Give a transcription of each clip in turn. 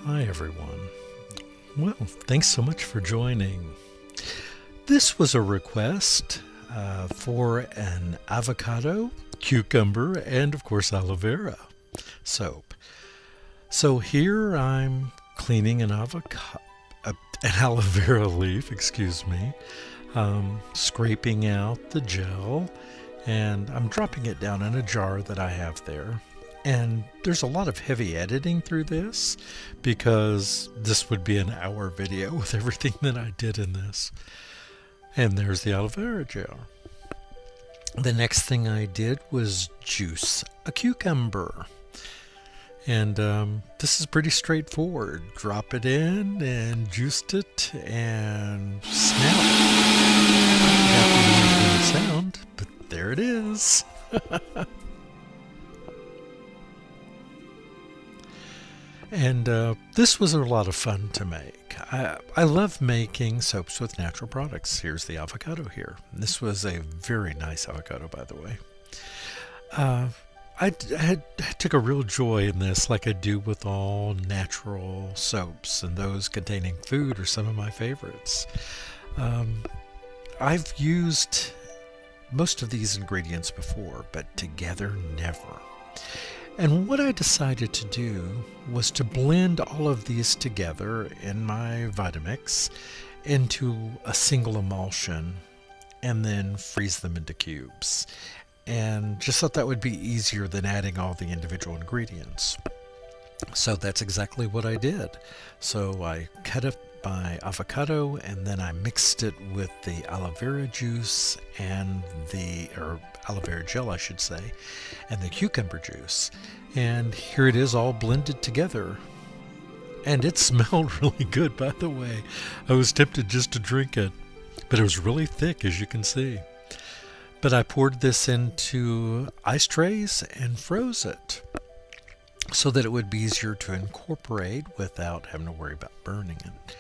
Hi, everyone. Well, thanks so much for joining. This was a request for an avocado, cucumber, and of course aloe vera soap. So here I'm cleaning an an aloe vera leaf, excuse me, scraping out the gel, and I'm dropping it down in a jar that I have there. And there's a lot of heavy editing through this because this would be an hour video with everything that I did in this. And there's the aloe vera jar. The next thing I did was juice a cucumber. And this is pretty straightforward. Drop it in and juiced it and smell it. Not the sound, but there it is. And this was a lot of fun to make. I love making soaps with natural products. Here's the avocado here. This was a very nice avocado, by the way. I took a real joy in this, like I do with all natural soaps, and those containing food are some of my favorites. I've used most of these ingredients before, but together never. And what I decided to do was to blend all of these together in my Vitamix into a single emulsion and then freeze them into cubes. And just thought that would be easier than adding all the individual ingredients. So that's exactly what I did. So I cut up my avocado and then I mixed it with the aloe vera juice and or aloe vera gel, I should say, and the cucumber juice. And here it is all blended together. And it smelled really good, by the way. I was tempted just to drink it, but it was really thick, as you can see. But I poured this into ice trays and froze it so that it would be easier to incorporate without having to worry about burning it.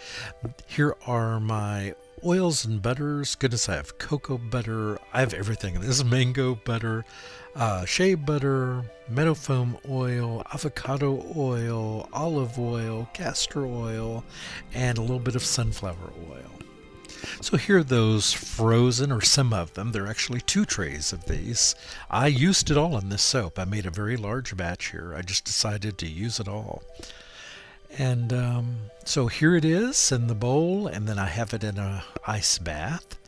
Here are my oils and butters. Goodness, I have cocoa butter. I have everything. This is mango butter, shea butter, meadow foam oil, avocado oil, olive oil, castor oil, and a little bit of sunflower oil. So here are those frozen, or some of them. There are actually 2 trays of these. I used it all in this soap. I made a very large batch here. I just decided to use it all. And so here it is in the bowl, and then I have it in a ice bath.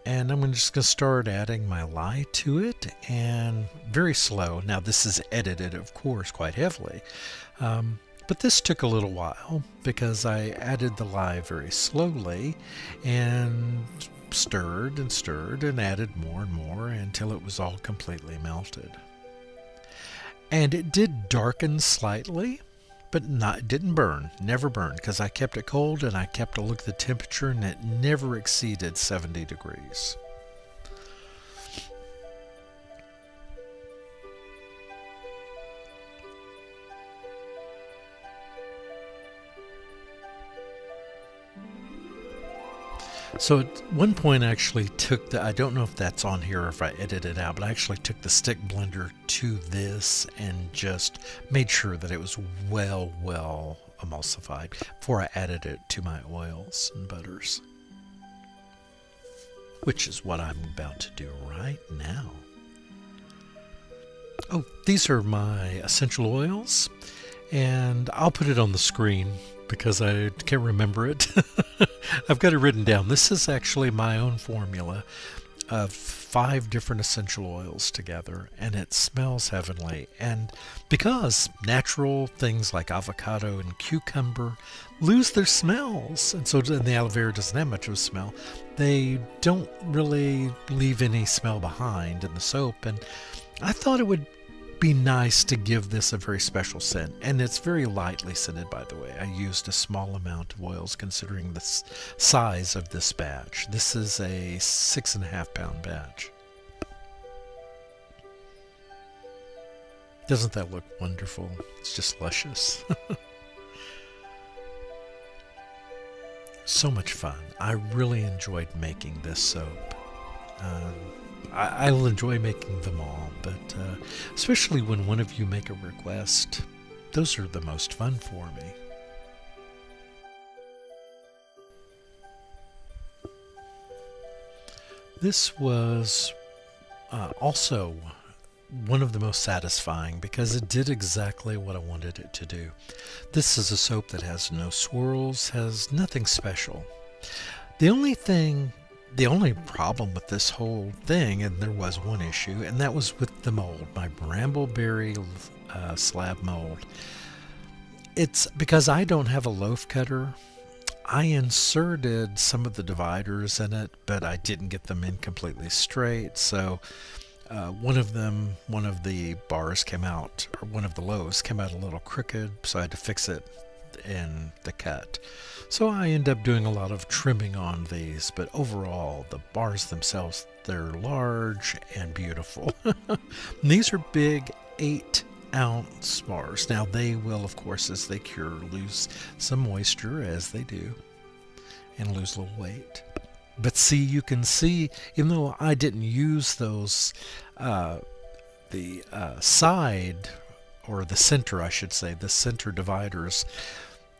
And I'm just going to start adding my lye to it, and very slow. Now this is edited, of course, quite heavily. But this took a little while because I added the lye very slowly and stirred and added more and more until it was all completely melted. And it did darken slightly, but it didn't burn, never burned, because I kept it cold and I kept a look at the temperature, and it never exceeded 70 degrees. So at one point I actually took I don't know if that's on here or if I edited it out, but I actually took the stick blender to this and just made sure that it was well emulsified before I added it to my oils and butters. Which is what I'm about to do right now. Oh, these are my essential oils, and I'll put it on the screen because I can't remember it. I've got it written down. This is actually my own formula of 5 different essential oils together, and it smells heavenly. And because natural things like avocado and cucumber lose their smells, and the aloe vera doesn't have much of a smell, they don't really leave any smell behind in the soap. And I thought it would be nice to give this a very special scent, and it's very lightly scented, by the way. I used a small amount of oils considering the size of this batch. This is a 6.5 pound batch. Doesn't that look wonderful? It's just luscious. So much fun. I really enjoyed making this soap. I'll enjoy making them all, but especially when one of you make a request, those are the most fun for me. This was also one of the most satisfying because it did exactly what I wanted it to do. This is a soap that has no swirls, has nothing special. The only thing, the only problem with this whole thing, and there was one issue, and that was with the mold, my brambleberry slab mold. It's because I don't have a loaf cutter. I inserted some of the dividers in it, but I didn't get them in completely straight. So one of the bars came out, or one of the loaves came out a little crooked, so I had to fix it in the cut. So I end up doing a lot of trimming on these, but overall, the bars themselves, they're large and beautiful. These are big 8-ounce bars. Now they will, of course, as they cure, lose some moisture, as they do, and lose a little weight. But see, you can see, even though I didn't use those, the side, or the center, I should say, the center dividers,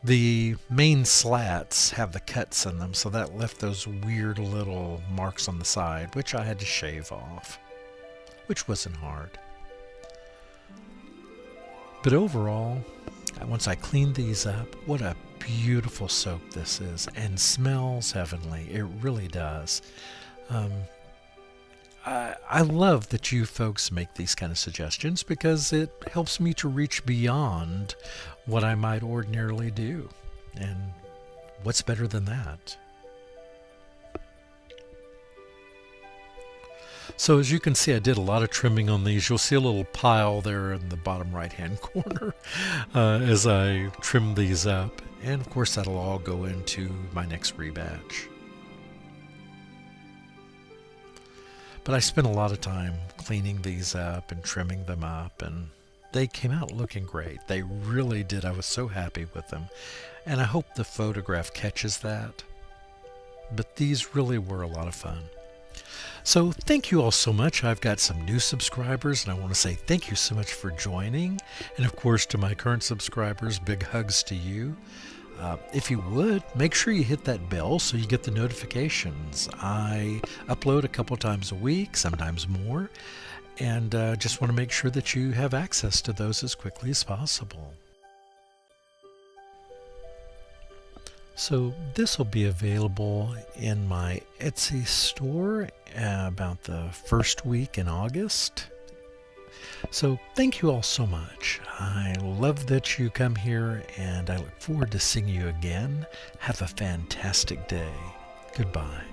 the main slats have the cuts in them, so that left those weird little marks on the side, which I had to shave off, which wasn't hard. But overall, once I cleaned these up, what a beautiful soap this is, and smells heavenly. It really does. I love that you folks make these kind of suggestions because it helps me to reach beyond what I might ordinarily do. And what's better than that? So as you can see, I did a lot of trimming on these. You'll see a little pile there in the bottom right hand corner as I trim these up. And of course that'll all go into my next rebatch. But I spent a lot of time cleaning these up and trimming them up, and they came out looking great. They really did. I was so happy with them. And I hope the photograph catches that. But these really were a lot of fun. So thank you all so much. I've got some new subscribers, and I want to say thank you so much for joining. And of course, to my current subscribers, big hugs to you. If you would, make sure you hit that bell so you get the notifications. I upload a couple times a week, sometimes more, and just want to make sure that you have access to those as quickly as possible. So this will be available in my Etsy store about the first week in August. So thank you all so much. I love that you come here, and I look forward to seeing you again. Have a fantastic day. Goodbye.